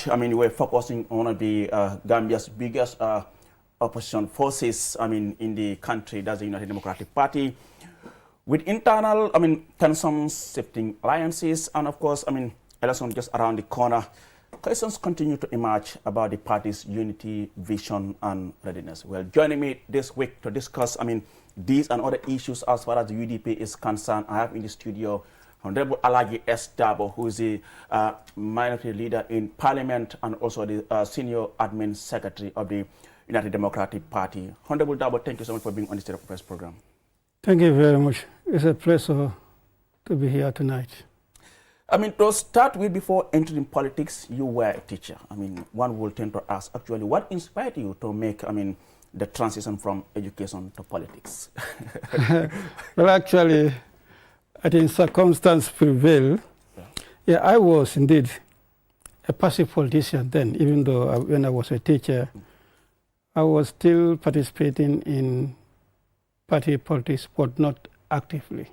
tonight, I mean, we're focusing on the Gambia's biggest opposition forces, I mean, in the country, that's the United Democratic Party, with internal, I mean, tensions, shifting alliances, and of course, I mean, election just around the corner. Questions continue to emerge about the party's unity, vision, and readiness. Well, joining me this week to discuss, I mean, these and other issues as far as the UDP is concerned, I have in the studio Honorable Alagi S. Dabo, who is the minority leader in Parliament and also the senior admin secretary of the United Democratic Party. Honorable Dabo, thank you so much for being on the State of Affairs program. Thank you very much. It's a pleasure to be here tonight. I mean, to start with, before entering politics, you were a teacher. I mean, one will tend to ask, actually, what inspired you to make, I mean, the transition from education to politics? Well, actually, I think circumstance prevailed. Yeah, I was indeed a passive politician then, even though when I was a teacher, I was still participating in party politics, but not actively.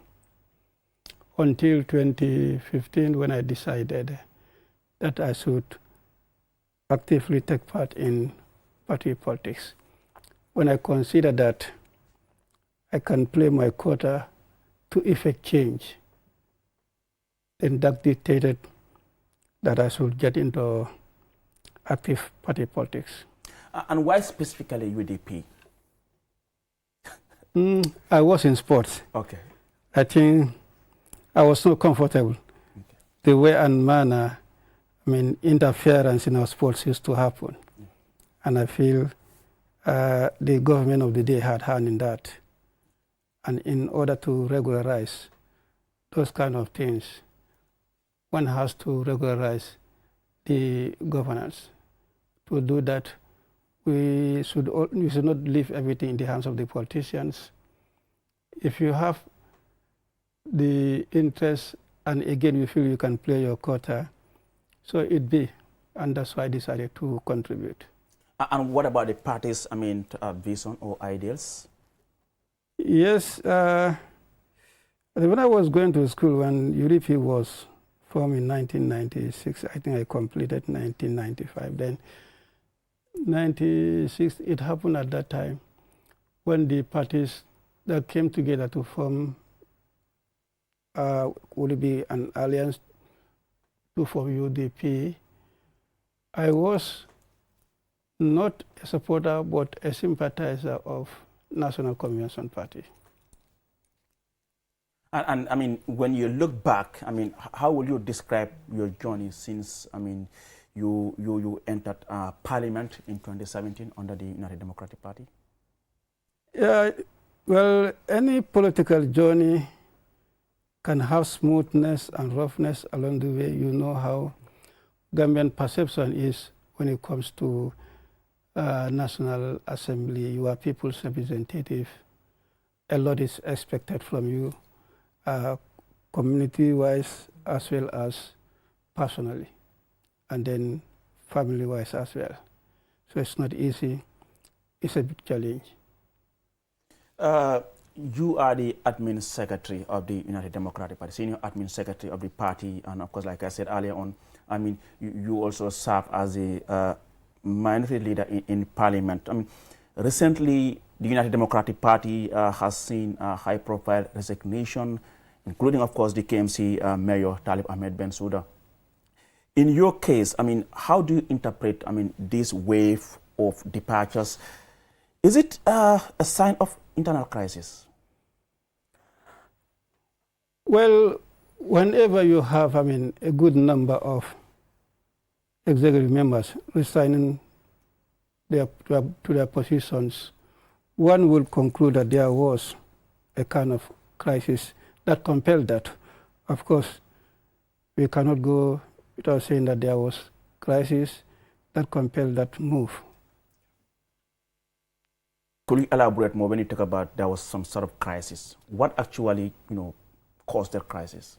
Until 2015, when I decided that I should actively take part in party politics. When I considered that I can play my quota to effect change, then that dictated that I should get into active party politics. And why specifically UDP? I was in sports. Okay. I think I was so comfortable. Okay. The way and manner, I mean, interference in our sports used to happen. And I feel the government of the day had hand in that. And in order to regularize those kind of things, one has to regularize the governance. To do that, we should not leave everything in the hands of the politicians. If you have the interest, and again you feel you can play your quota, so it be, and that's why I decided to contribute. And what about the party's, I mean, vision or ideals? Yes, when I was going to school, when UDP was formed in 1996, I think I completed 1995. Then 96, it happened at that time when the parties that came together to form would be an alliance to form UDP. I was not a supporter but a sympathizer of National Convention Party. And I mean, when you look back, I mean, how will you describe your journey since, I mean, you entered Parliament in 2017 under the United Democratic Party? Yeah, well, any political journey can have smoothness and roughness along the way. You know how Gambian perception is when it comes to National Assembly. You are people's representative. A lot is expected from you, community-wise as well as personally, and then family-wise as well. So it's not easy. It's a big challenge. You are the admin secretary of the United Democratic Party, senior admin secretary of the party, and of course, like I said earlier on, I mean, you also serve as a minority leader in Parliament. I mean, recently, the United Democratic Party has seen a high-profile resignation, including, of course, the KMC Mayor Talib Ahmed Bensouda. In your case, I mean, how do you interpret, I mean, this wave of departures? Is it a sign of internal crisis? Well, whenever you have, I mean, a good number of executive members resigning to their positions, one will conclude that there was a kind of crisis that compelled that. Of course, we cannot go without saying that there was crisis that compelled that move. Could you elaborate more when you talk about there was some sort of crisis? What actually, caused the crisis?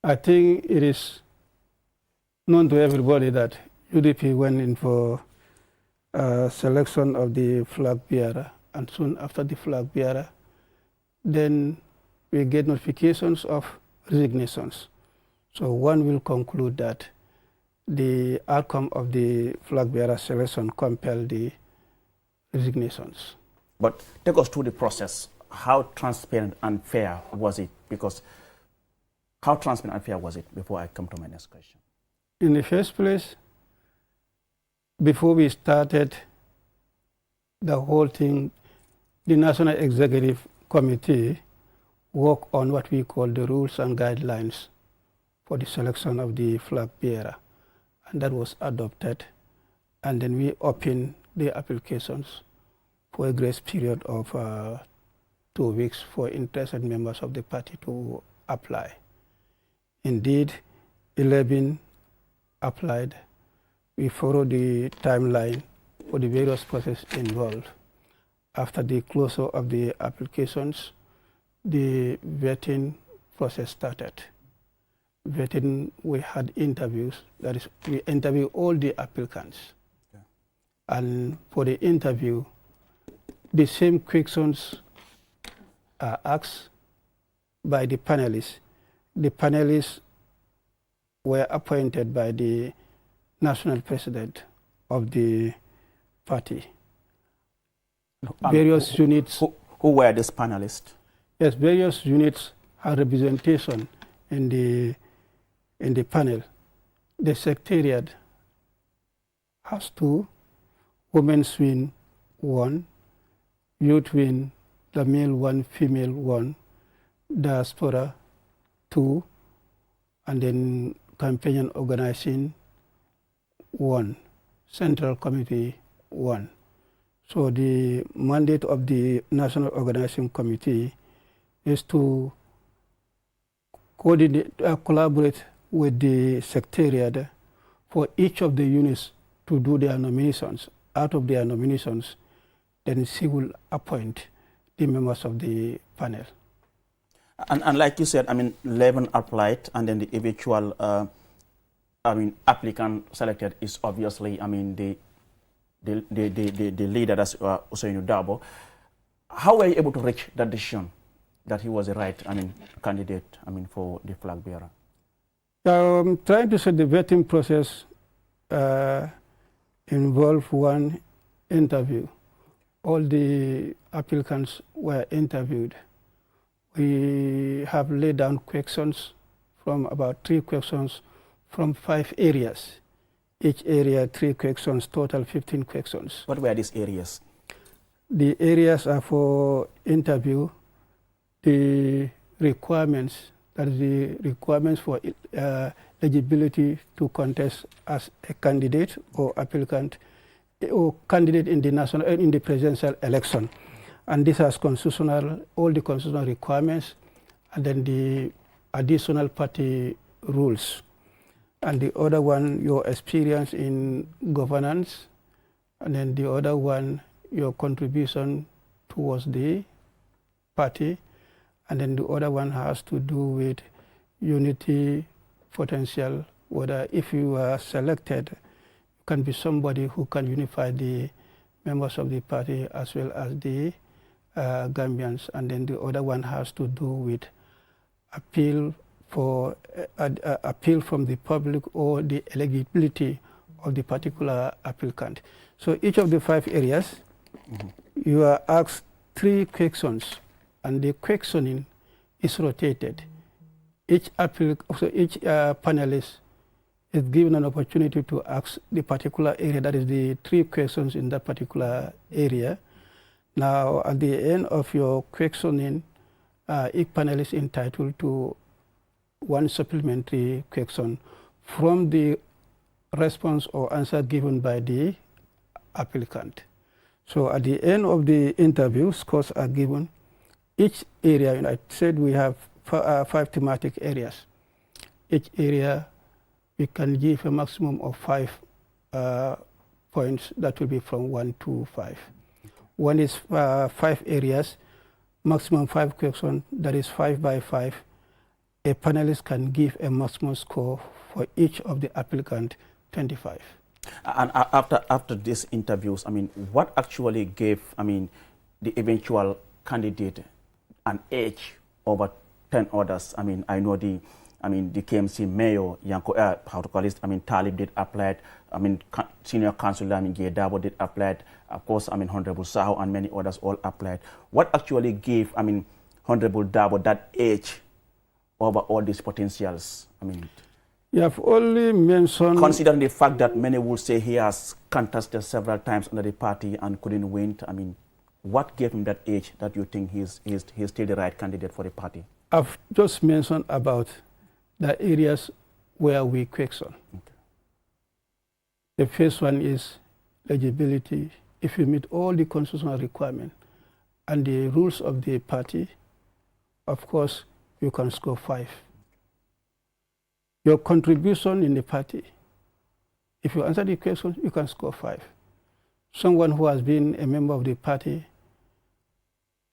I think it is known to everybody that UDP went in for selection of the flag bearer, and soon after the flag bearer, then we get notifications of resignations. So one will conclude that the outcome of the flag bearer selection compelled the resignations. But take us through the process. How transparent and fair was it? Because how transparent and fair was it before I come to my next question? In the first place, before we started the whole thing, the National Executive Committee worked on what we call the rules and guidelines for the selection of the flag bearer. And that was adopted. And then we opened the applications for a grace period of 2 weeks for interested members of the party to apply. Indeed, 11 applied. We followed the timeline for the various processes involved. After the closure of the applications, the vetting process started. Vetting, we had interviews. That is, we interviewed all the applicants. Okay. And for the interview, the same questions are asked by the panelists. The panelists were appointed by the national president of the party. Various units. Who were these panelists? Yes, various units had representation in the panel. The secretariat has 2, women's wing 1, youth wing, the male 1, female 1, diaspora 2, and then campaign organizing 1, central committee 1. So the mandate of the National Organizing Committee is to coordinate, collaborate with the secretariat for each of the units to do their nominations. Out of their nominations, then she will appoint the members of the panel. And like you said, 11 applied, and then the eventual, applicant selected is obviously, the leader, that's Ousainou Darboe. How were you able to reach that decision that he was the right, candidate, for the flag bearer? Trying to say the vetting process involved one interview. All the applicants were interviewed. We have laid down questions from about 3 questions from 5 areas. Each area 3 questions, total 15 questions. What were these areas? The areas are for interview, the requirements, that is the requirements for eligibility to contest as a candidate or applicant or candidate in the presidential election. And this has all the constitutional requirements, and then the additional party rules. And the other one, your experience in governance, and then the other one, your contribution towards the party, and then the other one has to do with unity potential, whether if you are selected, you can be somebody who can unify the members of the party as well as the Gambians, and then the other one has to do with appeal from the public or the eligibility of the particular applicant. So each of the 5 areas, you are asked 3 questions, and the questioning is rotated. Each panelist is given an opportunity to ask the particular area, that is the 3 questions in that particular area. Now, at the end of your questioning, each panelist is entitled to 1 supplementary question from the response or answer given by the applicant. So at the end of the interview, scores are given. Each area, and I said we have 5 thematic areas. Each area, we can give a maximum of 5 points. That will be from 1 to 5. One is 5 areas, maximum 5 questions, that is 5 by 5. A panelist can give a maximum score for each of the applicant, 25. And after these interviews, what actually gave, the eventual candidate an edge over 10 others? I know the I mean, the KMC mayor, Talib did apply. I mean, senior councillor, Gay Dabo did apply. Of course, Honorable Saho and many others all applied. What actually gave, Honorable Dabo that edge over all these potentials? You have only mentioned... Considering the fact that many will say he has contested several times under the party and couldn't win, what gave him that edge that you think he's still the right candidate for the party? I've just mentioned about the areas where we question. Okay. The first one is eligibility. If you meet all the constitutional requirements and the rules of the party, of course, you can score 5. Your contribution in the party, if you answer the question, you can score 5. Someone who has been a member of the party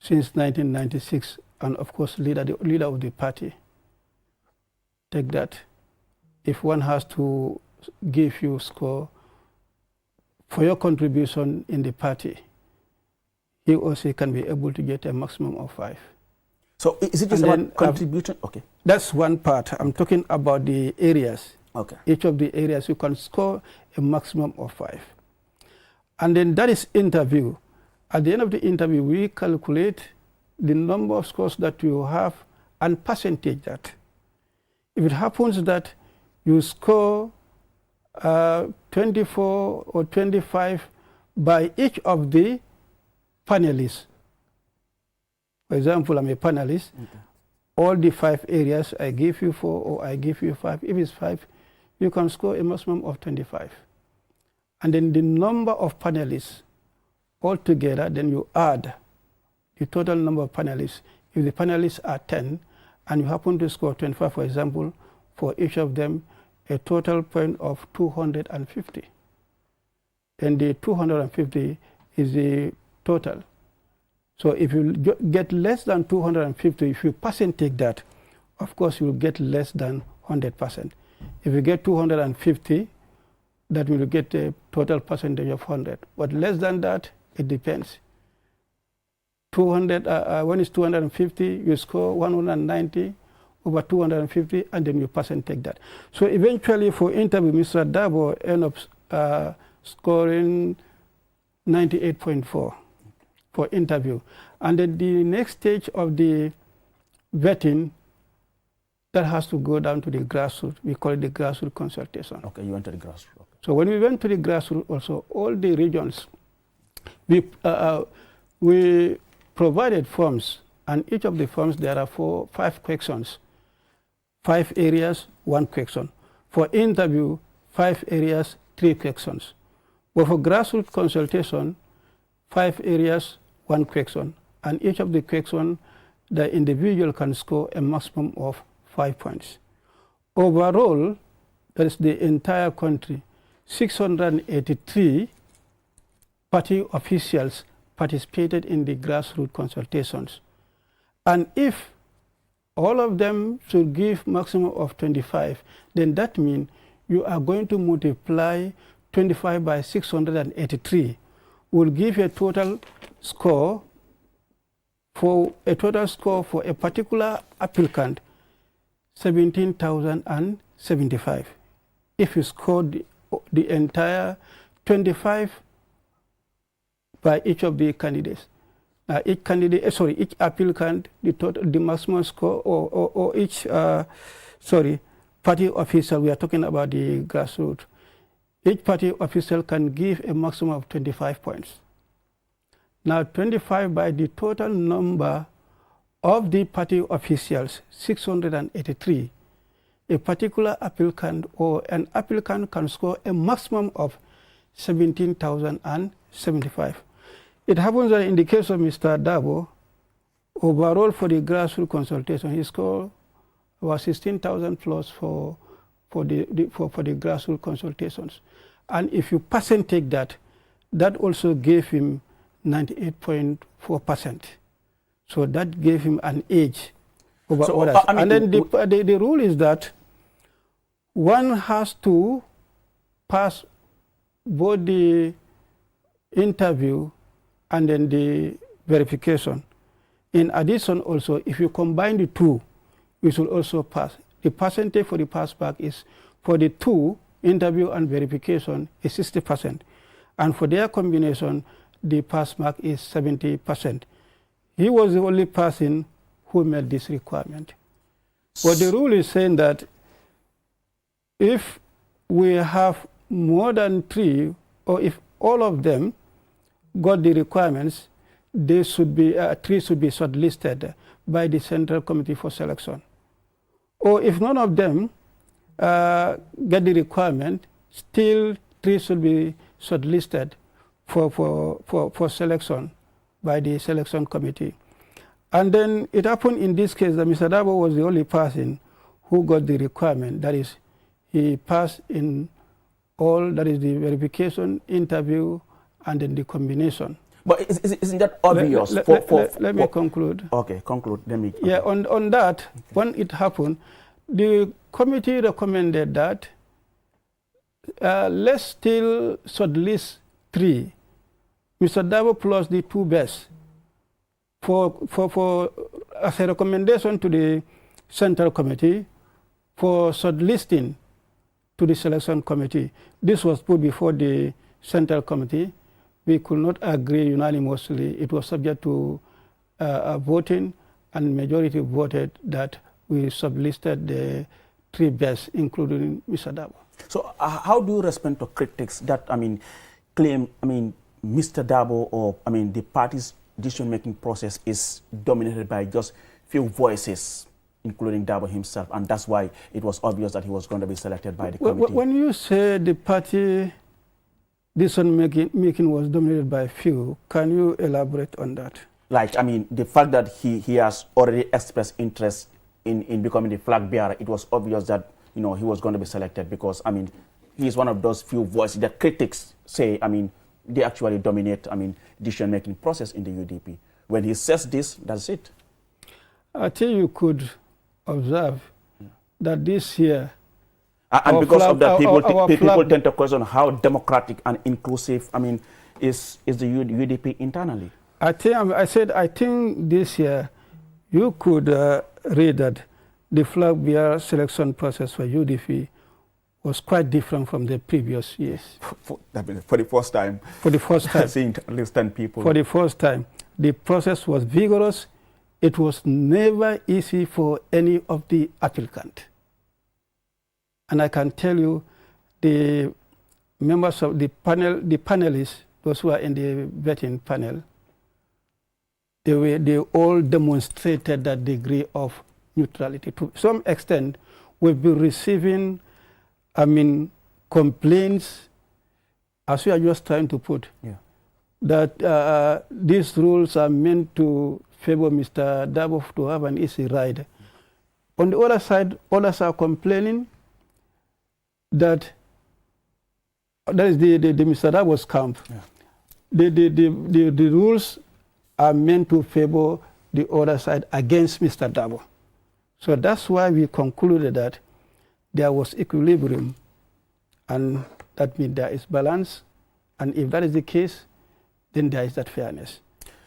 since 1996, and of course, leader of the party, take that. If one has to give you score for your contribution in the party, he or she can be able to get a maximum of 5. So is it just about contribution? Okay. That's one part. I'm talking about the areas. Okay. Each of the areas you can score a maximum of 5. And then that is interview. At the end of the interview, we calculate the number of scores that you have and percentage that. If it happens that you score 24 or 25 by each of the panelists, for example, I'm a panelist, okay. All the 5 areas, I give you 4 or I give you 5. If it's 5, you can score a maximum of 25. And then the number of panelists altogether, then you add the total number of panelists. If the panelists are 10 and you happen to score 25, for example, for each of them, a total point of 250. Then the 250 is the total. So if you get less than 250, if you percentage that, of course you will get less than 100%. If you get 250, that will get a total percentage of 100. But less than that, it depends. 200, when it's 250, you score 190 over 250, and then you percentage that. So eventually for interview, Mr. Dabo end up scoring 98.4 for interview. And then the next stage of the vetting, that has to go down to the grassroots. We call it the grassroots consultation. Okay, you went to the grassroots. Okay. So when we went to the grassroots also, all the regions, we provided forms, and each of the forms there are 5 questions. 5 areas, 1 question. For interview, 5 areas, 3 questions. But for grassroots consultation, 5 areas, 1 question. And each of the questions, the individual can score a maximum of 5 points. Overall, that is the entire country, 683 party officials participated in the grassroots consultations. And if all of them should give maximum of 25, then that means you are going to multiply 25 by 683, will give a total score for a particular applicant, 17,075. If you score the entire 25 by each of the candidates. Each applicant, the maximum score, or each party official, we are talking about the grassroots, each party official can give a maximum of 25 points. Now 25 by the total number of the party officials, 683, a particular applicant or an applicant can score a maximum of 17,075. It happens that in the case of Mr. Dabo, overall for the grassroots consultation, he scored about 16,000 plus for the grassroots consultations. And if you percentage that, that also gave him 98.4%. So that gave him an edge over others. And then the rule is that one has to pass both the interview and then the verification. In addition also, if you combine the two, you should also pass the percentage for the passback is, for the two, interview and verification, is 60%. And for their combination, the passback is 70%. He was the only person who met this requirement. But the rule is saying that if we have more than 3, or if all of them got the requirements, they should be, 3 should be shortlisted by the Central Committee for Selection. Or if none of them get the requirement, still 3 should be shortlisted for selection by the Selection Committee. And then it happened in this case that Mr. Dabo was the only person who got the requirement. That is, he passed in all, that is the verification, interview, and then the combination. But isn't that obvious? Let me conclude. Okay, conclude. Let me. Okay. Yeah, on that, when it happened, the committee recommended that let's still shortlist 3, Mr. Dabo plus the 2 best, for as a recommendation to the Central Committee for shortlisting to the Selection Committee. This was put before the Central Committee. We could not agree unanimously. It was subject to voting, and majority voted that we sublisted the 3 best, including Mr. Dabo. So how do you respond to critics that, claim, Mr. Dabo, or, the party's decision-making process is dominated by just few voices, including Dabo himself, and that's why it was obvious that he was going to be selected by the committee? When you say the party decision-making was dominated by few, can you elaborate on that? Like, the fact that he has already expressed interest in becoming the flag bearer, it was obvious that, he was going to be selected because, he's one of those few voices that critics say, they actually dominate, decision-making process in the UDP. When he says this, that's it. I think you could observe that this year, and because of that, people tend to question how democratic and inclusive, is the UDP internally. I think this year you could read that the flag bearer selection process for UDP was quite different from the previous years. For the first time. For the first time. Seeing at least 10 people. For the first time. The process was vigorous. It was never easy for any of the applicants. And I can tell you, the members of the panel, the panelists, those who are in the vetting panel, they all demonstrated that degree of neutrality. To some extent, we've been receiving, complaints, as we are just trying to put, that these rules are meant to favor Mr. Dabo to have an easy ride. On the other side, others are complaining that is the Mr. Dabo's camp. The rules are meant to favor the other side against Mr. Dabo. So that's why we concluded that there was equilibrium, and that means there is balance. And if that is the case, then there is that fairness.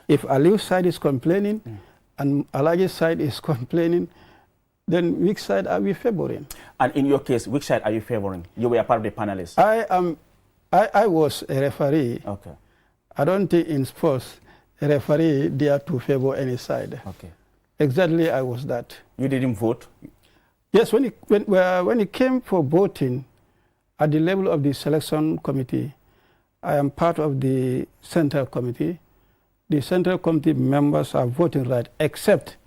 If Aliu's side is complaining and Alaji's side is complaining, then which side are we favoring? And in your case, which side are you favoring? You were part of the panelists. I was a referee. Okay. I don't think in sports a referee dare to favor any side. Okay. Exactly, I was that. You didn't vote? Yes, when it came for voting at the level of the Selection Committee, I am part of the Central Committee. The Central Committee members are voting right, except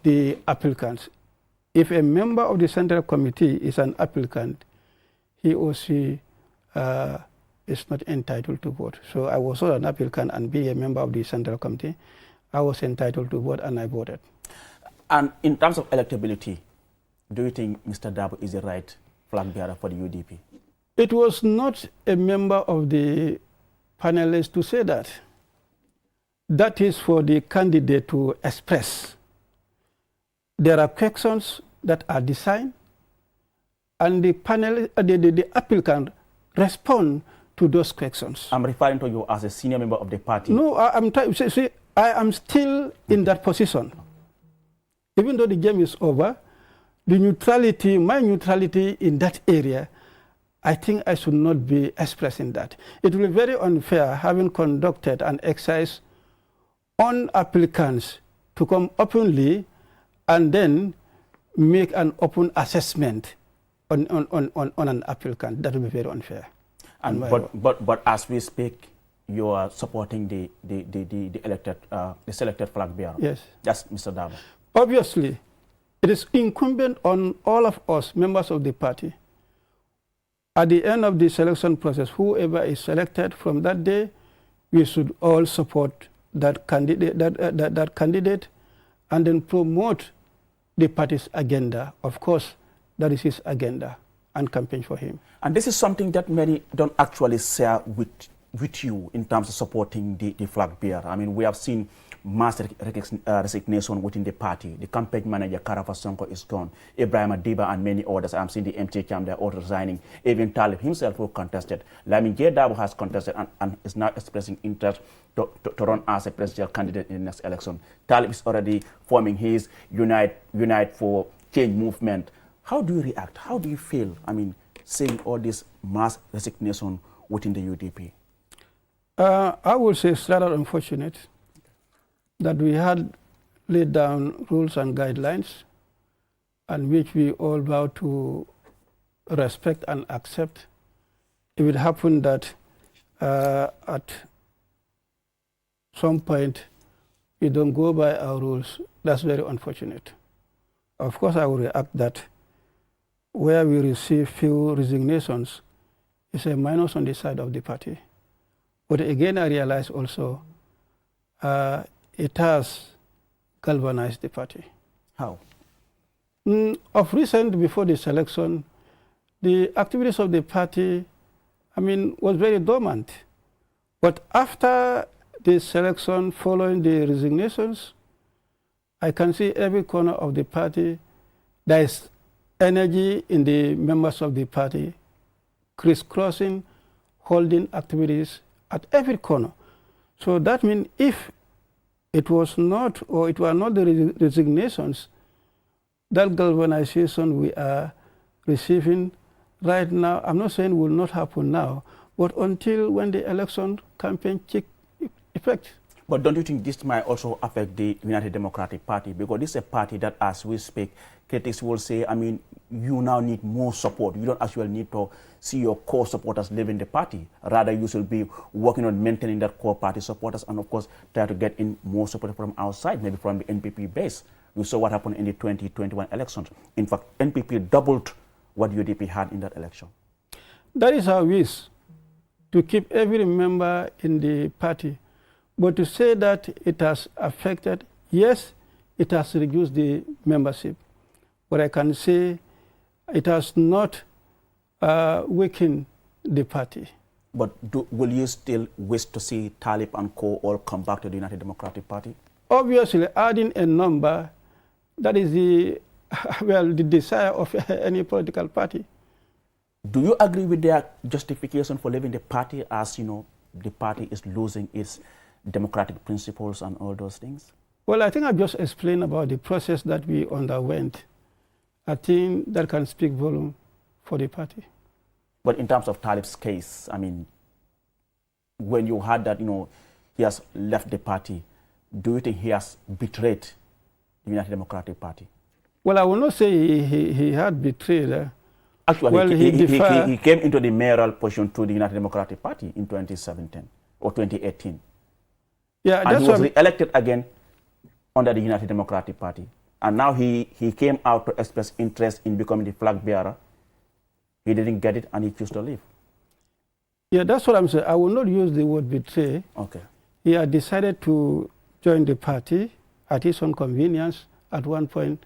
the applicants. If a member of the Central Committee is an applicant, he or she is not entitled to vote. So I was also an applicant and being a member of the Central Committee, I was entitled to vote and I voted. And in terms of electability, do you think Mr. Dabo is the right flag bearer for the UDP? It was not a member of the panelists to say that. That is for the candidate to express. There are questions that are designed, and the applicant respond to those questions. I'm referring to you as a senior member of the party. No, I am still in that position. Even though the game is over, the neutrality, my neutrality in that area, I think I should not be expressing that. It will be very unfair having conducted an exercise on applicants to come openly and then make an open assessment on an applicant. That will be very unfair. And but as we speak, you are supporting the selected flag bearer. Yes. That's Mr. Dabo. Obviously, it is incumbent on all of us, members of the party, at the end of the selection process, whoever is selected from that day, we should all support that candidate, that candidate, and then promote the party's agenda. Of course, that is his agenda, and campaign for him. And this is something that many don't actually share with you in terms of supporting the flag bearer. I mean, we have seen mass resignation within the party. The campaign manager, Karafa Sonko, is gone. Ibrahim Adiba and many others. I'm seeing the MT camp, they're all resigning. Even Talib himself who contested. Lamin J. Dabo has contested and is now expressing interest to run as a presidential candidate in the next election. Talib is already forming his Unite for Change movement. How do you react? How do you feel, I mean, seeing all this mass resignation within the UDP? I would say it's rather unfortunate that we had laid down rules and guidelines and which we all vow to respect and accept. If it happened that at some point we don't go by our rules, that's very unfortunate. Of course, I will react that where we receive few resignations is a minus on the side of the party. But again, I realize also it has galvanized the party. How? Of recent, before the selection, the activities of the party, I mean, was very dormant. But after the selection, following the resignations, I can see every corner of the party, there is energy in the members of the party, crisscrossing, holding activities at every corner. So that means if it was not, or it were not the resignations, that galvanization we are receiving right now, I'm not saying will not happen now, but until when the election campaign take effect. But don't you think this might also affect the United Democratic Party? Because this is a party that, as we speak, critics will say, I mean, you now need more support. You don't actually need to see your core supporters leaving the party. Rather, you should be working on maintaining that core party supporters and, of course, try to get in more support from outside, maybe from the NPP base. We saw what happened in the 2021 elections. In fact, NPP doubled what UDP had in that election. That is our wish, to keep every member in the party. But to say that it has affected, yes, it has reduced the membership. But I can say it has not weakened the party. But will you still wish to see Talib and co all come back to the United Democratic Party? Obviously, adding a number, that is the, well, the desire of any political party. Do you agree with their justification for leaving the party as, you know, the party is losing its democratic principles and all those things? Well, I think I've just explained about the process that we underwent. I think that can speak volume for the party. But in terms of Talib's case, I mean, when you heard that, you know, he has left the party, do you think he has betrayed the United Democratic Party? Well, I will not say he had betrayed. Actually, well, he came into the mayoral position through the United Democratic Party in 2017 or 2018. Yeah, and he was re-elected again under the United Democratic Party. And now he came out to express interest in becoming the flag bearer. He didn't get it and he chose to leave. Yeah, that's what I'm saying. I will not use the word betray. Okay. He had decided to join the party at his own convenience. At one point,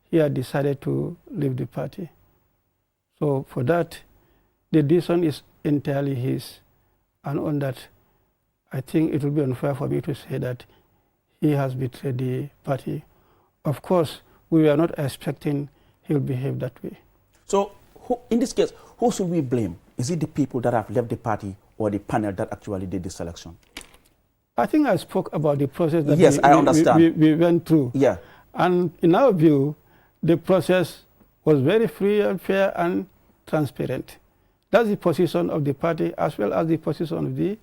he had decided to leave the party. So for that, the decision is entirely his. And on that, I think it would be unfair for me to say that he has betrayed the party. Of course, we were not expecting he'll behave that way. So, in this case, who should we blame? Is it the people that have left the party or the panel that actually did the selection? I think I spoke about the process that I understand. We went through. Yeah. And in our view, the process was very free and fair and transparent. That's the position of the party as well as the position of the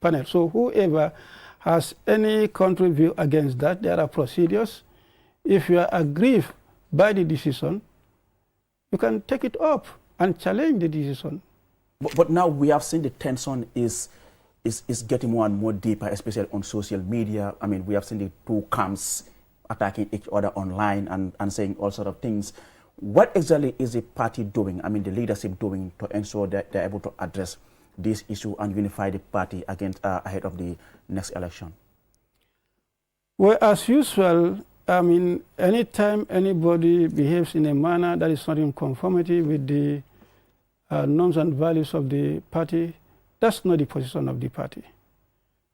panel. So whoever has any contrary view against that, there are procedures. If you are aggrieved by the decision, you can take it up and challenge the decision. But now we have seen the tension is getting more and more deeper, especially on social media. I mean, we have seen the two camps attacking each other online and saying all sorts of things. What exactly is the party doing, I mean the leadership doing, to ensure that they're able to address this issue and unify the party against, ahead of the next election? Well, as usual, I mean, anytime anybody behaves in a manner that is not in conformity with the norms and values of the party, that's not the position of the party.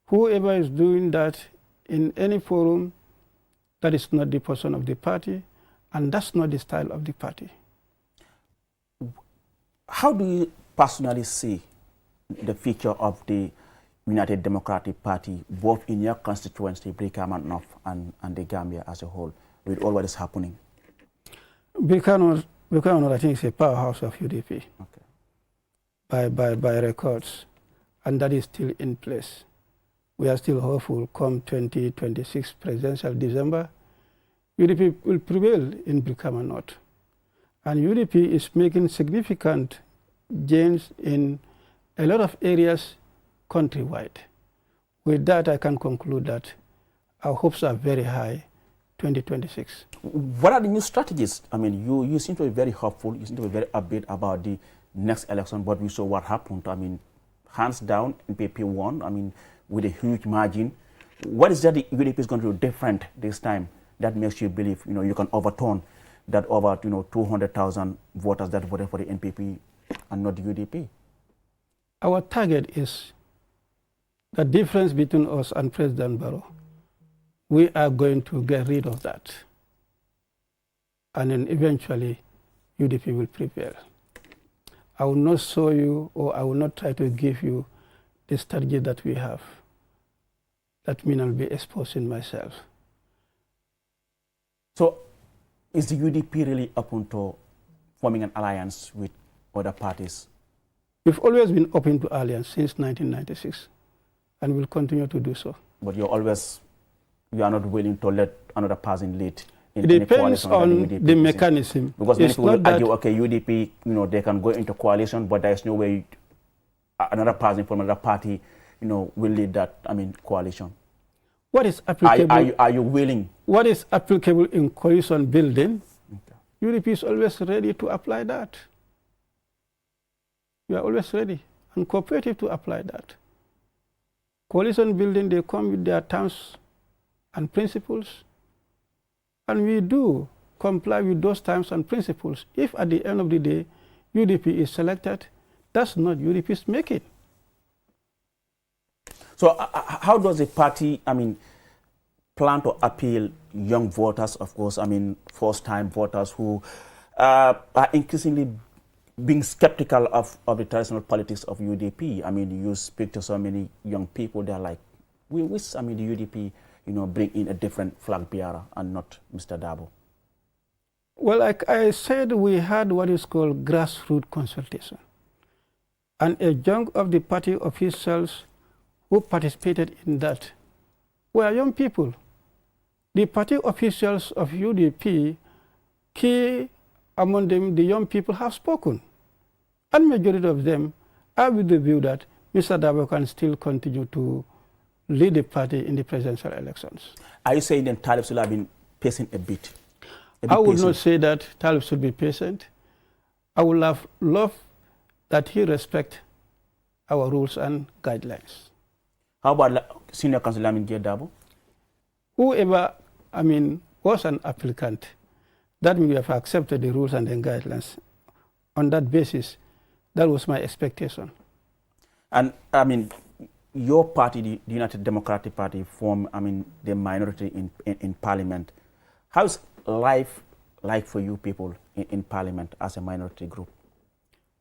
Whoever is doing that in any forum, that is not the position of the party, and that's not the style of the party. How do you personally see the future of the United Democratic Party, both in your constituency, Brikama North, and the Gambia as a whole, with all what is happening? Brikama North, I think, is a powerhouse of UDP, okay, by records, and that is still in place. We are still hopeful come 2026 presidential December, UDP will prevail in Brikama North. And UDP is making significant gains in a lot of areas countrywide. With that, I can conclude that our hopes are very high 2026. What are the new strategies? I mean, you seem to be very hopeful, you seem to be very upbeat about the next election, but we saw what happened. I mean, hands down, NPP won, I mean, with a huge margin. What is that the UDP is going to do different this time that makes you believe, you can overturn that over, 200,000 voters that voted for the NPP and not the UDP? Our target is the difference between us and President Barrow. We are going to get rid of that. And then eventually, UDP will prevail. I will not show you, or I will not try to give you the strategy that we have. That means I'll be exposing myself. So, is the UDP really open to forming an alliance with other parties? We've always been open to alliance since 1996, and will continue to do so. But you are not willing to let another person lead in it depends on the mechanism. Because many people will argue, okay, UDP, they can go into coalition, but there's no way another person from another party, will lead that, coalition. What is applicable? Are you willing? What is applicable in coalition building? Okay. UDP is always ready to apply that. We are always ready and cooperative to apply that. Coalition building, they come with their terms and principles, and we do comply with those terms and principles. If at the end of the day, UDP is selected, that's not UDP's making. So how does the party, plan to appeal young voters, of course, first-time voters who are increasingly being skeptical of the traditional politics of UDP? You speak to so many young people, they're like, we wish, the UDP, bring in a different flag bearer and not Mr. Dabo. Well, like I said, we had what is called grassroots consultation. And a chunk of the party officials who participated in that were young people. The party officials of UDP, key among them, the young people have spoken. And majority of them are with the view that Mr. Dabo can still continue to lead the party in the presidential elections. Are you saying that Talib should have been patient a bit? I would not say that Talib should be patient. I would have loved that he respect our rules and guidelines. How about Senior Councillor Lamin J. Dabo? Whoever, was an applicant, that means we have accepted the rules and the guidelines. On that basis, that was my expectation. And your party, the United Democratic Party, form the minority in Parliament. How's life like for you people in Parliament as a minority group?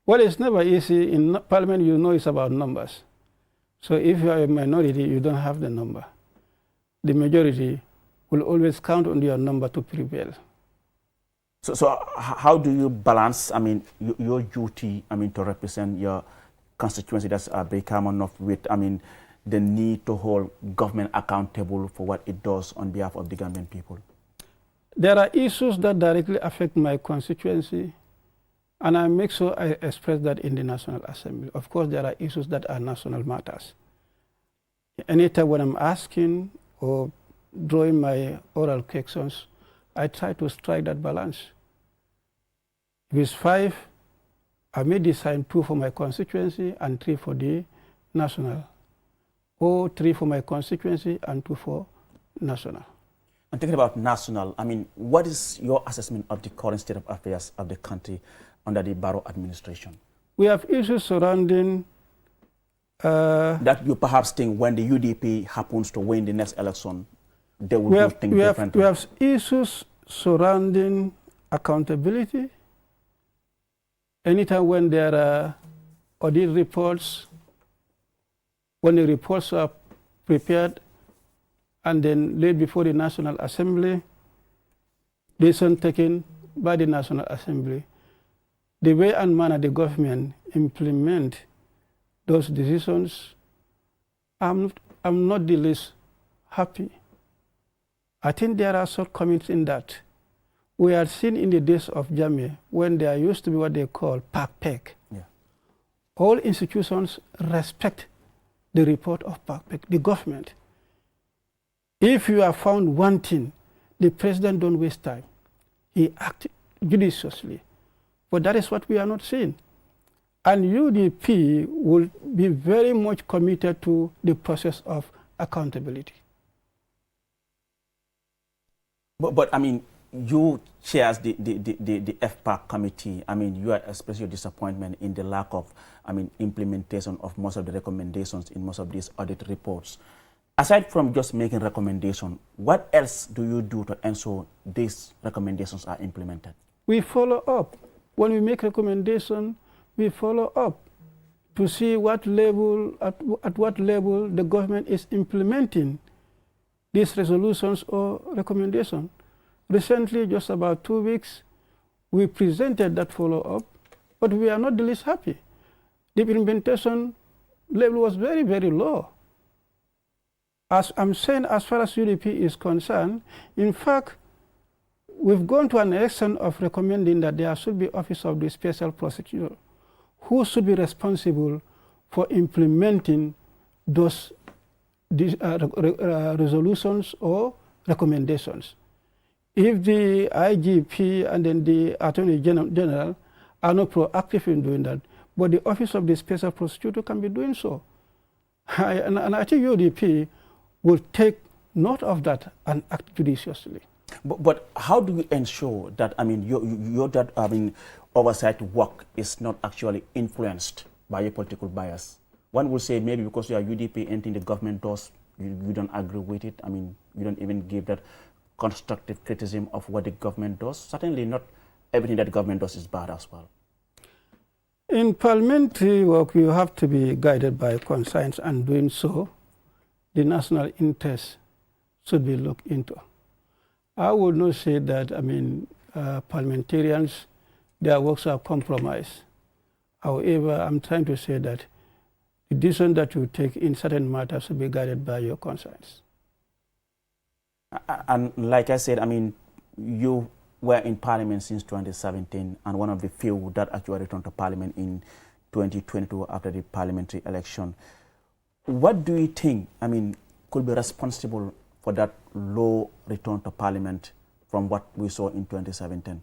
Well, it's never easy. In Parliament, it's about numbers. So if you are a minority, you don't have the number. The majority will always count on your number to prevail. So how do you balance, I mean, your duty, I mean, to represent your constituency, that's Brikama with, I mean, the need to hold government accountable for what it does on behalf of the Gambian people? There are issues that directly affect my constituency, and I make sure I express that in the National Assembly. Of course, there are issues that are national matters. Anytime when I'm asking or drawing my oral questions, I try to strike that balance. If it's 5, I may decide 2 for my constituency and 3 for the national, or 3 for my constituency and 2 for national. And thinking about national, I mean, what is your assessment of the current state of affairs of the country under the Barrow administration? We have issues surrounding that you perhaps think when the UDP happens to win the next election, they will think differently. We have issues surrounding accountability. Anytime when there are audit reports, when the reports are prepared and then laid before the National Assembly, decision taken by the National Assembly, the way and manner the government implement those decisions, I'm not the least happy. I think there are shortcomings in that. We had seen in the days of Jammeh when there used to be what they call PAC-PEC. Yeah. All institutions respect the report of PAC-PEC, the government. If you are found wanting, the president don't waste time. He acts judiciously. But that is what we are not seeing. And UDP will be very much committed to the process of accountability. But I mean, you chairs the FPAC committee. I mean, you are expressing your disappointment in the lack of, I mean, implementation of most of the recommendations in most of these audit reports. Aside from just making recommendations, what else do you do to ensure these recommendations are implemented? We follow up. When we make recommendations, we follow up to see what level, at what level the government is implementing these resolutions or recommendations. Recently, just about 2 weeks, we presented that follow-up, but we are not the least happy. The implementation level was very, very low. As I'm saying, as far as UDP is concerned, in fact, we've gone to an extent of recommending that there should be Office of the Special Prosecutor, who should be responsible for implementing those resolutions or recommendations. If the IGP and then the Attorney General are not proactive in doing that, but the Office of the Special Prosecutor can be doing so. And I think UDP will take note of that and act judiciously. But how do we ensure that, I mean, your oversight work is not actually influenced by your political bias? One will say maybe because you are UDP, anything the government does, you don't agree with it. I mean, you don't even give that constructive criticism of what the government does. Certainly not everything that the government does is bad as well. In parliamentary work, you have to be guided by conscience, and doing so, the national interest should be looked into. I would not say that, I mean, parliamentarians, their works are compromised. However, I'm trying to say that the decision that you take in certain matters should be guided by your conscience. And like I said, I mean, you were in Parliament since 2017 and one of the few that actually returned to Parliament in 2022 after the parliamentary election. What do you think, I mean, could be responsible for that low return to Parliament from what we saw in 2017?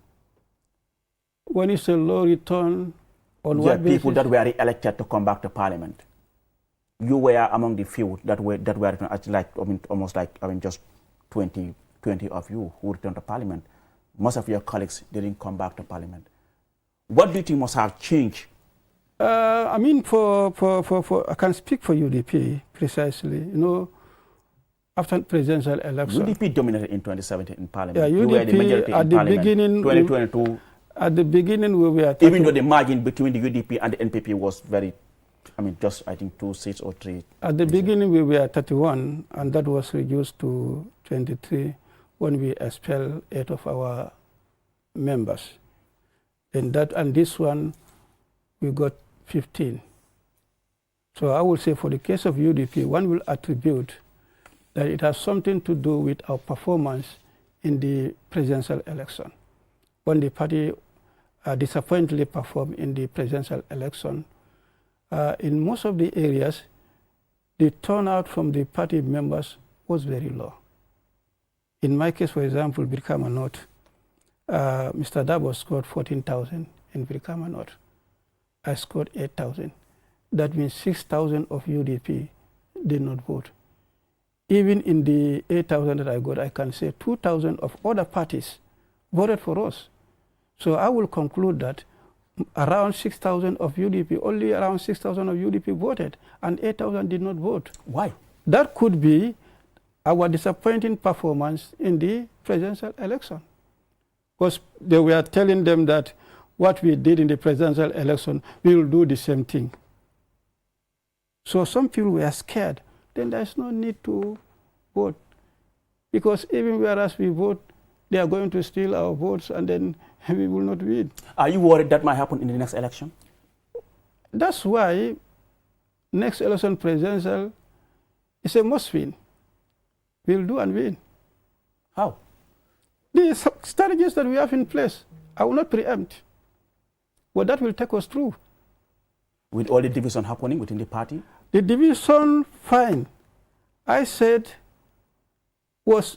When you say low return, on what basis? People that were re-elected to come back to Parliament. You were among the few that were actually like, I mean, almost like, I mean, just 20 of you who returned to Parliament. Most of your colleagues didn't come back to Parliament. What do you think must have changed? I mean, I can speak for UDP precisely. You know, after presidential election, UDP dominated in 2017 in Parliament. Yeah, UDP you were the majority at in the Parliament. Beginning, 2022. At the beginning, we were even though the margin between the UDP and the NPP was very, I mean, just I think 2 seats or 3. At the beginning, we were 31, and that was reduced to 23 when we expelled 8 of our members. And this one, we got 15. So I would say for the case of UDP, one will attribute that it has something to do with our performance in the presidential election. When the party disappointingly performed in the presidential election, in most of the areas, the turnout from the party members was very low. In my case, for example, Brikama North, Mr. Dabo scored 14,000 in Brikama North. I scored 8,000. That means 6,000 of UDP did not vote. Even in the 8,000 that I got, I can say 2,000 of other parties voted for us. So I will conclude that around 6,000 of UDP, only around 6,000 of UDP voted, and 8,000 did not vote. Why? That could be our disappointing performance in the presidential election. Because they were telling them that what we did in the presidential election, we will do the same thing. So some people were scared. Then there's no need to vote. Because even whereas we vote, they are going to steal our votes and then we will not win. Are you worried that might happen in the next election? That's why next election presidential is a must win. We'll do and win. How? The strategies that we have in place, I will not preempt. But that will take us through. With all the division happening within the party? The division, fine. I said was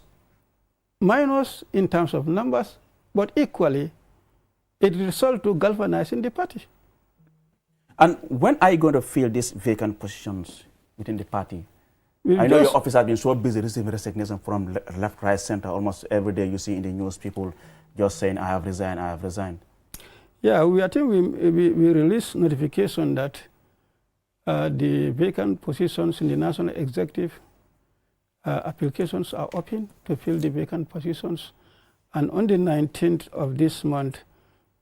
minus in terms of numbers, but equally it resulted to galvanizing the party. And when are you going to fill these vacant positions within the party? I know your office has been so busy receiving resignation from left, right, center. Almost every day you see in the news people just saying, I have resigned, I have resigned. Yeah, I think we released notification that the vacant positions in the National Executive applications are open to fill the vacant positions. And on the 19th of this month,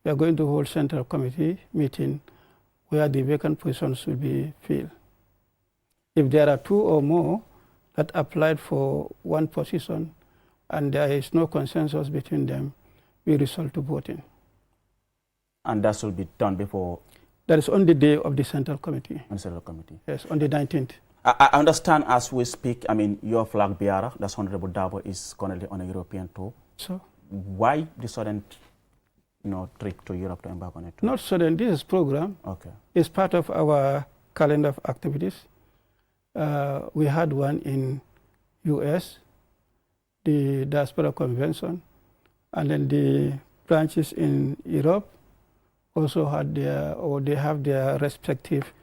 we are going to hold Central Committee meeting where the vacant positions will be filled. If there are two or more that applied for one position and there is no consensus between them, we resort to voting. And that will be done before? That is on the day of the Central Committee. On the Central Committee? Yes, on the 19th. I understand as we speak, I mean, your flag bearer, that's Honorable Dabo, is currently on a European tour. So? Why the sudden trip to Europe to embark on it? Not sudden, this is program. Okay. It's part of our calendar of activities. We had one in US, the Diaspora Convention, and then the branches in Europe also had they have their respective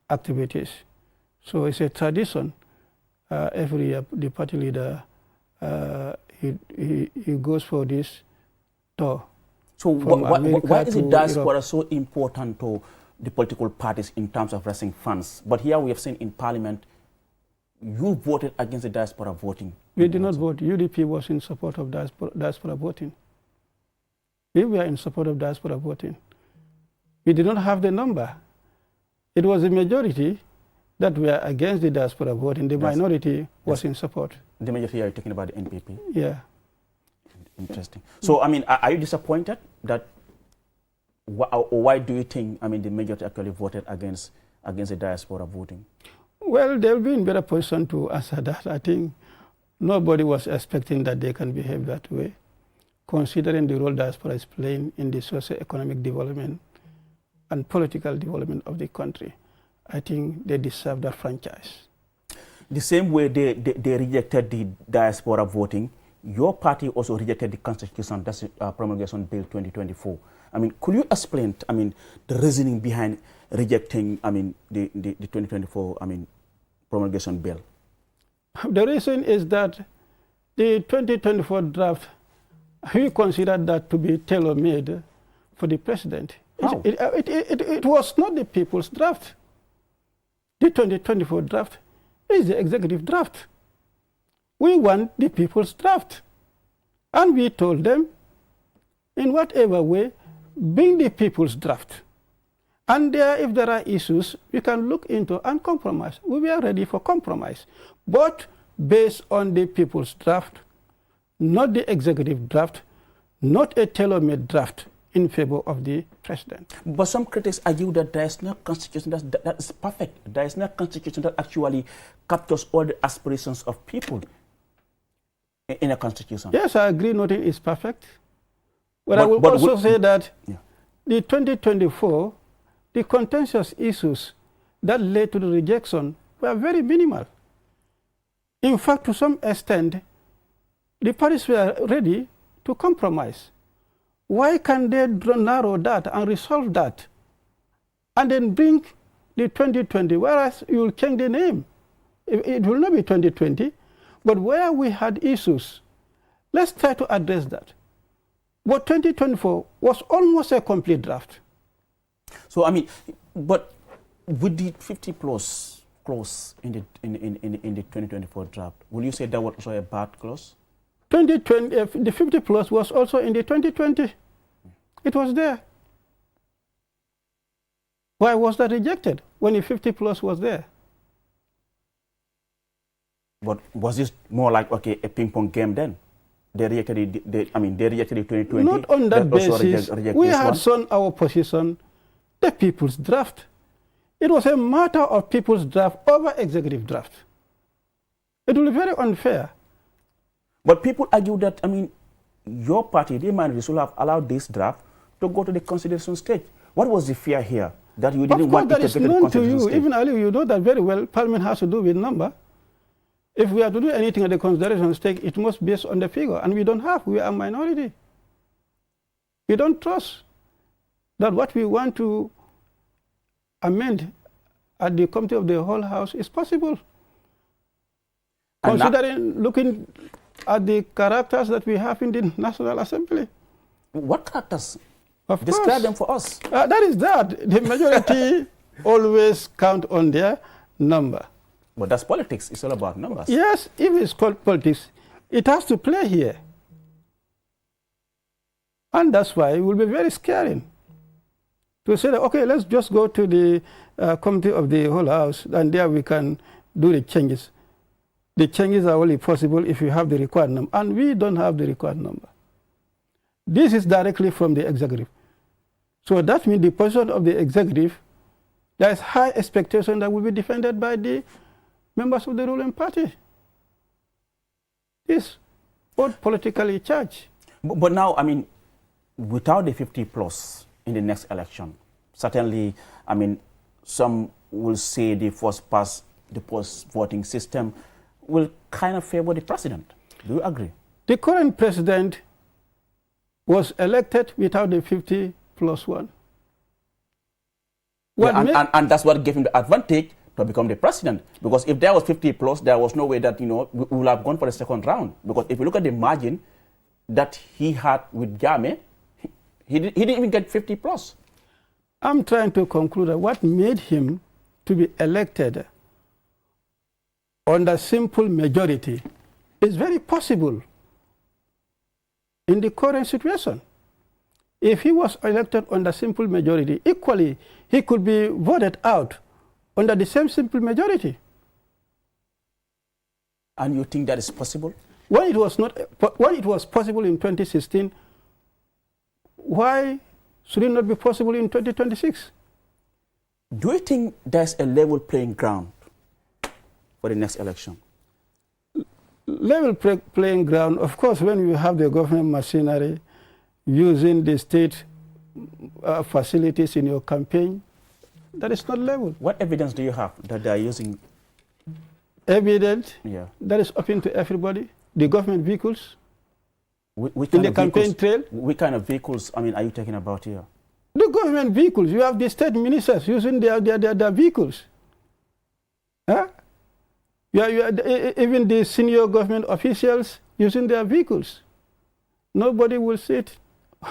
activities. So it's a tradition. Every year, the party leader, he goes for this tour. So why is the diaspora so important to the political parties in terms of raising funds? But here we have seen in Parliament, you voted against the diaspora voting. We did not vote. UDP was in support of diaspora voting. We were in support of diaspora voting. We did not have the number. It was the majority that were against the diaspora voting. The minority was in support. The majority, are you talking about the NPP? Yeah. Interesting. So, I mean, are you disappointed that, why do you think, I mean, the majority actually voted against the diaspora voting? Well, they'll be in better position to answer that. I think nobody was expecting that they can behave that way, considering the role diaspora is playing in the socio-economic development and political development of the country. I think they deserve that franchise. The same way they rejected the diaspora voting, your party also rejected the Constitution, that's Promulgation Bill 2024. I mean, could you explain, I mean, the reasoning behind rejecting, I mean, the 2024, I mean, Promulgation Bill? The reason is that the 2024 draft, we considered that to be tailor-made for the president. How? It was not the people's draft. The 2024 draft is the executive draft. We want the people's draft. And we told them, in whatever way, bring the people's draft. And if there are issues, we can look into and compromise. We were ready for compromise, but based on the people's draft, not the executive draft, not a tailor-made draft in favor of the president. But some critics argue that there is no constitution that is perfect. There is no constitution that actually captures all the aspirations of people in a constitution. Yes, I agree nothing is perfect. But I will also say that the 2024, the contentious issues that led to the rejection were very minimal. In fact, to some extent, the parties were ready to compromise. Why can't they narrow that and resolve that and then bring the 2020, whereas you will change the name? It will not be 2020, but where we had issues, let's try to address that. But 2024 was almost a complete draft. So, I mean, but with the 50 plus clause in the 2024 draft, will you say that was also a bad clause? 2020, the 50 plus was also in the 2020. It was there. Why was that rejected when the 50 plus was there? But was this more like, okay, a ping pong game then? They rejected they rejected the 2020. Not on that basis. We had shown our position, the people's draft. It was a matter of people's draft over executive draft. It will be very unfair. But people argue that, I mean, your party, the minority, should have allowed this draft to go to the consideration stage. What was the fear here? That you didn't want it to go to the consideration stage? Even Ali, you know that very well. Parliament has to do with number. If we are to do anything at the consideration stage, it must be based on the figure. And we don't have. We are a minority. We don't trust that what we want to amend at the committee of the whole house is possible. And considering, looking at the characters that we have in the National Assembly. What characters? Of Describe course. them for us. That is that. The majority always count on their number. But that's politics. It's all about numbers. Yes, if it's called politics, it has to play here. And that's why it will be very scary to say that, okay, let's just go to the committee of the whole house, and there we can do the changes. The changes are only possible if you have the required number, and we don't have the required number. This is directly from the executive. So that means the position of the executive, there is high expectation that will be defended by the members of the ruling party. This both politically charged. But now, I mean, without the 50 plus in the next election, certainly, I mean, some will say the first past the post voting system will kind of favor the president. Do you agree? The current president was elected without the 50 plus 1. And that's what gave him the advantage to become the president. Because if there was 50 plus, there was no way that, you know, we would have gone for the second round. Because if you look at the margin that he had with Jammeh, he didn't even get 50 plus. I'm trying to conclude that what made him to be elected on the simple majority is very possible in the current situation. If he was elected on the simple majority, equally, he could be voted out under the same simple majority. And you think that is possible? When it was possible in 2016, why should it not be possible in 2026? Do you think there's a level playing ground for the next election? Level playing ground, of course, when you have the government machinery using the state facilities in your campaign, that is not level. What evidence do you have that they are using? Evidence? Yeah. That is open to everybody. The government vehicles in the campaign trail. What kind of vehicles, I mean, are you talking about here? The government vehicles. You have the state ministers using their vehicles. Huh? Even the senior government officials using their vehicles. Nobody will sit.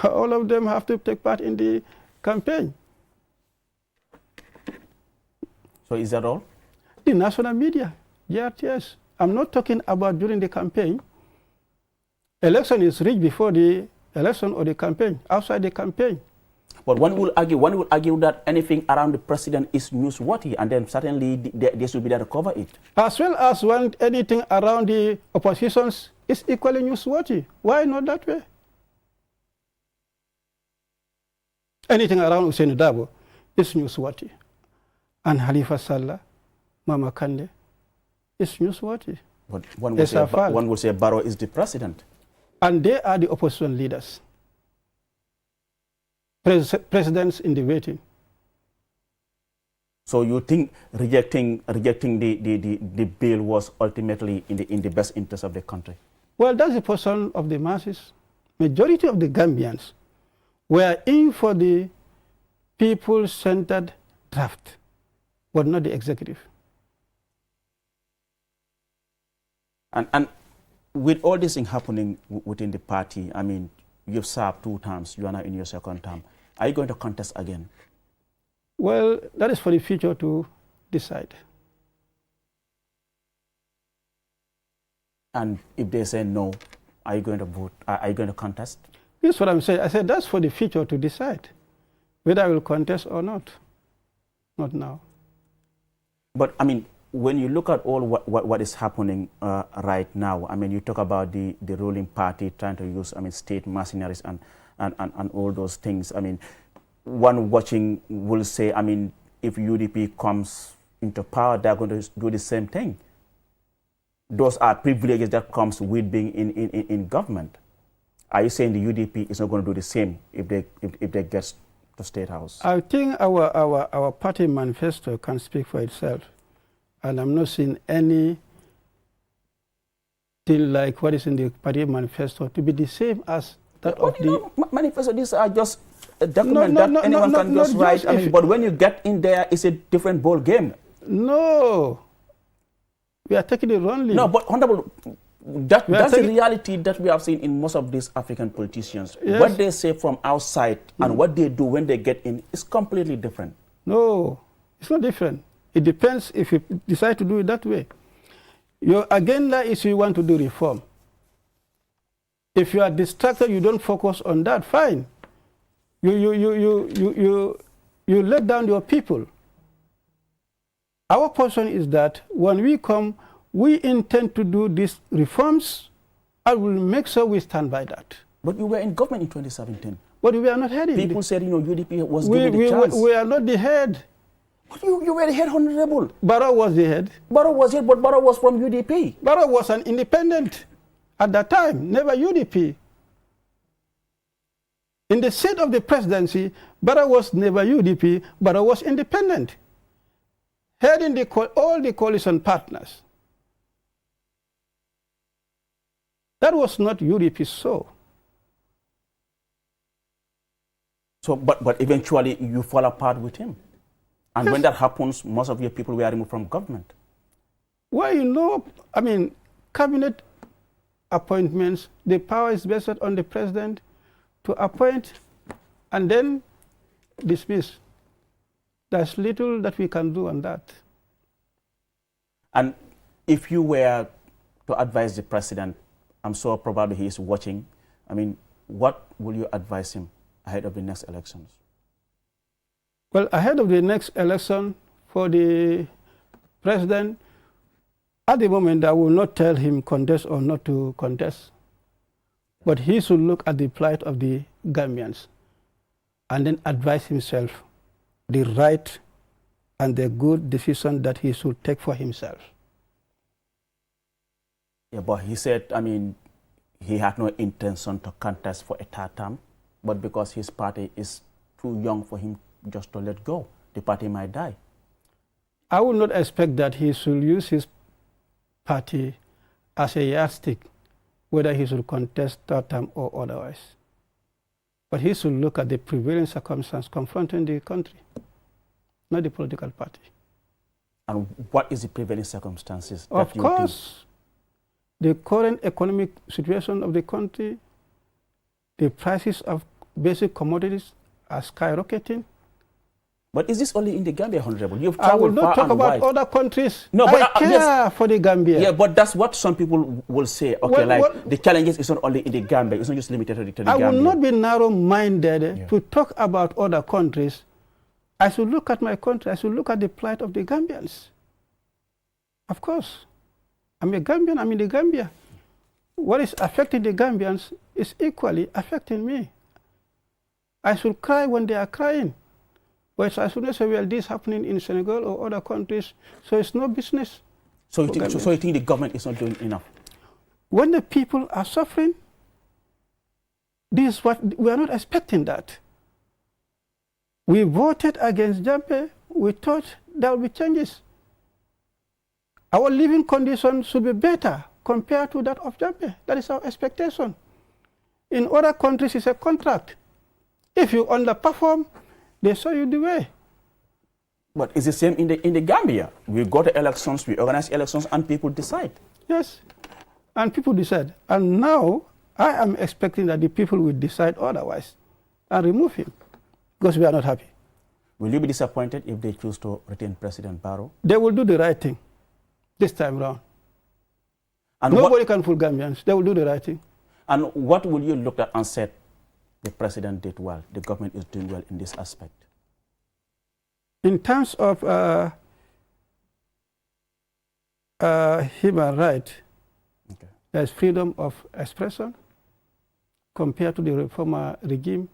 All of them have to take part in the campaign. So is that all? The national media, yes. I'm not talking about during the campaign. Election is reached before the election or the campaign, outside the campaign. But one will argue that anything around the president is newsworthy, and then certainly they should be there to cover it. As well as when anything around the oppositions is equally newsworthy. Why not that way? anything around Hussein Dabo is newsworthy. And Halifa Sallah, Mama Kande, is newsworthy. But one would say Barrow is the president. And they are the opposition leaders. Presidents in the waiting. So you think rejecting the bill was ultimately in the best interest of the country? Well, that's the position of the masses. Majority of the Gambians were in for the people-centered draft, but not the executive. And with all this thing happening within the party, I mean, you've served 2 terms, you are now in your 2nd term. Are you going to contest again? Well, that is for the future to decide. And if they say no, are you going to vote? Are you going to contest? This is what I'm saying. I said that's for the future to decide whether I will contest or not. Not now. But I mean, when you look at all what is happening right now, I mean, you talk about the ruling party trying to use, I mean, state mercenaries and all those things. I mean, one watching will say, I mean, if UDP comes into power, they're going to do the same thing. Those are privileges that comes with being in government. Are you saying the UDP is not going to do the same if they get to State House? I think our party manifesto can speak for itself. And I'm not seeing anything like what is in the party manifesto to be the same as that of the... Manifesto, these are just a document that anyone can just write. I mean, but when you get in there, it's a different ball game. No. We are taking it wrongly. No, but Honorable, that's the reality that we have seen in most of these African politicians. Yes. What they say from outside and what they do when they get in is completely different. No, it's not different. It depends if you decide to do it that way. Your agenda is you want to do reform. If you are distracted, you don't focus on that, fine. You let down your people. Our position is that when we come, we intend to do these reforms and we'll make sure we stand by that. But you were in government in 2017. But we are not heading. People said, you know, UDP was given the chance. We are not the head. But you were the head, Honorable. Barrow was the head. Barrow was here, but Barrow was from UDP. Barrow was an independent at that time, never UDP. In the seat of the presidency, Barrow was never UDP, Barrow was independent, heading all the coalition partners. That was not UDP's so. So, but eventually you fall apart with him. And yes. When that happens, most of your people were removed from government. Well, you know, I mean, cabinet appointments, the power is vested on the president to appoint and then dismiss. There's little that we can do on that. And if you were to advise the president, I'm sure probably he is watching, I mean, what will you advise him ahead of the next elections? Well, ahead of the next election for the president, at the moment I will not tell him contest or not to contest, but he should look at the plight of the Gambians and then advise himself the right and the good decision that he should take for himself. Yeah, but he said, I mean, he had no intention to contest for a 3rd term, but because his party is too young for him just to let go, the party might die. I would not expect that he should use his party as a yardstick, whether he should contest 3rd term or otherwise. But he should look at the prevailing circumstance confronting the country, not the political party. And what is the prevailing circumstances? Of course, the current economic situation of the country, the prices of basic commodities are skyrocketing. But is this only in the Gambia, Honorable? You've I will traveled not far talk and about wide. other countries. No, but I care yes. for the Gambia. Yeah, but that's what some people will say. Okay, the challenges is not only in the Gambia. It's not just limited to the Gambia. I will not be narrow-minded to talk about other countries. I should look at my country. I should look at the plight of the Gambians. Of course. I'm a Gambian. I'm in the Gambia. What is affecting the Gambians is equally affecting me. I should cry when they are crying. But I should not say, well, this is happening in Senegal or other countries, so it's no business. So you think the government is not doing enough? When the people are suffering, this is what we are not expecting that. We voted against Jammeh. We thought there will be changes. Our living conditions should be better compared to that of Jammeh. That is our expectation. In other countries, it's a contract. If you underperform, they show you the way. But it's the same in the Gambia. We go to elections, we organize elections, and people decide. Yes, and people decide. And now I am expecting that the people will decide otherwise and remove him because we are not happy. Will you be disappointed if they choose to retain President Barrow? They will do the right thing this time round. And nobody can fool Gambians. They will do the right thing. And what will you look at and say, the president did well, the government is doing well in this aspect? In terms of human rights, okay, there's freedom of expression compared to the reformer regime.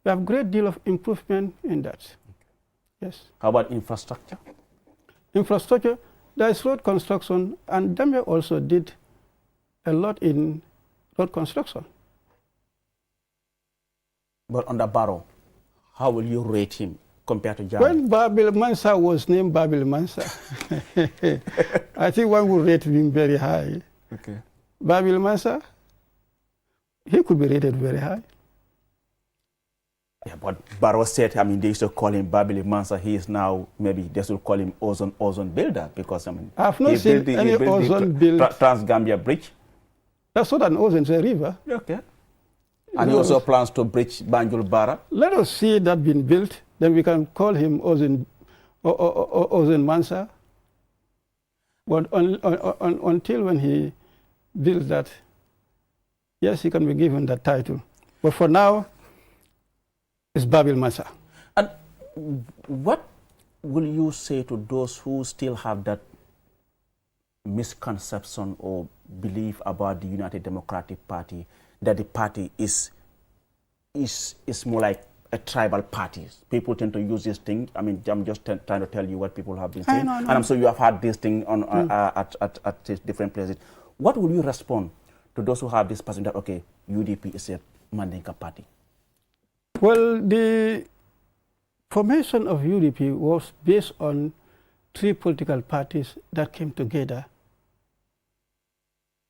We have a great deal of improvement in that. Okay. Yes. How about infrastructure? Infrastructure, there is road construction, and Jammeh also did a lot in road construction. But under Barrow, how will you rate him compared to Jammeh? When Babil Mansa was named Babil Mansa, I think one would rate him very high. Okay. Babil Mansa, he could be rated very high. Yeah, but Barrow said, I mean, they used to call him Babil Mansa. He is now, maybe they should call him ozone builder because, I mean, I've not seen any ozone build. Trans-Gambia Bridge. That's not an ozone, it's a river. Okay. And he also plans to bridge Banjul Bara. Let us see that being built, then we can call him Ozone Mansa. But until when he builds that, yes, he can be given that title. But for now, it's Babil Mansa. And what will you say to those who still have that misconception or belief about the United Democratic Party, that the party is more like a tribal party? People tend to use this thing. I mean, I'm just trying to tell you what people have been saying. And I'm sure you have had this thing on at different places. What will you respond to those who have this perception that, okay, UDP is a Mandinka party? Well, the formation of UDP was based on three political parties that came together,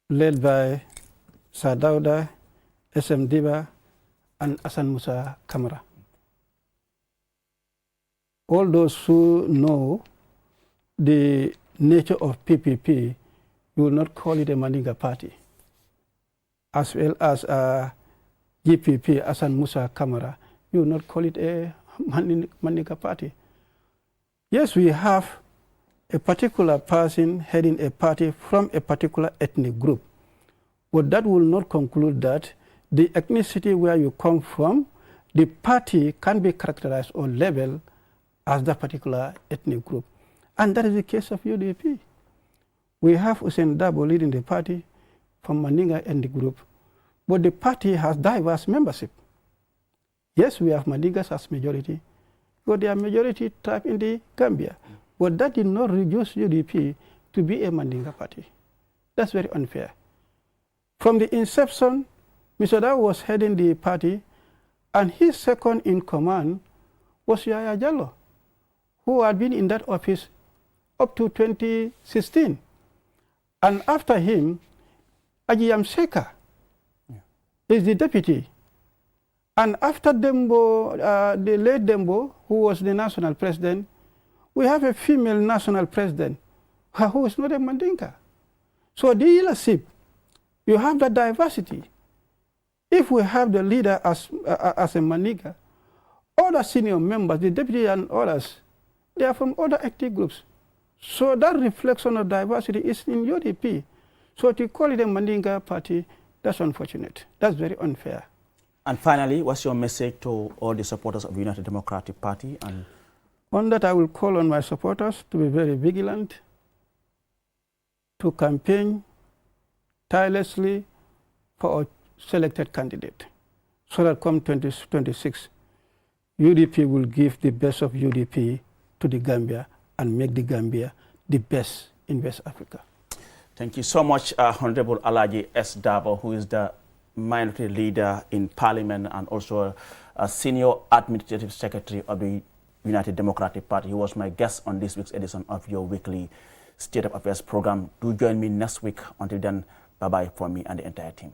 led by Sir Dawda, SM Diba, and Hassan Musa Kamara. All those who know the nature of PPP, you will not call it a Mandinka party. As well as GPP, Hassan Musa Kamara, you will not call it a Mandinka party. Yes, we have a particular person heading a party from a particular ethnic group, but that will not conclude that the ethnicity where you come from, the party can be characterized or labeled as that particular ethnic group. And that is the case of UDP. We have Hussein Dabo leading the party from Mandinka ethnic group, but the party has diverse membership. Yes, we have Mandinkas as majority, but they are majority tribe in the Gambia. But that did not reduce UDP to be a Mandinka party. That's very unfair. From the inception, Mr. Dabo was heading the party, and his second in command was Yaya Jallo, who had been in that office up to 2016. And after him, Ajiyam Seka is the deputy. And after Dembo, the late Dembo, who was the national president, we have a female national president who is not a Mandinka. So the leadership, you have the diversity. If we have the leader as a Mandinka, other senior members, the deputy and others, they are from other ethnic groups. So that reflection of diversity is in UDP. So to call it a Mandinka party, that's unfortunate. That's very unfair. And finally, what's your message to all the supporters of the United Democratic Party? And on that, I will call on my supporters to be very vigilant, to campaign tirelessly for a selected candidate, so that come 2026, UDP will give the best of UDP to the Gambia and make the Gambia the best in West Africa. Thank you so much, Honorable Alaji S. Dabo, who is the minority leader in Parliament and also a senior administrative secretary of the United Democratic Party. He was my guest on this week's edition of your weekly State of Affairs program. Do join me next week. Until then, bye-bye from me and the entire team.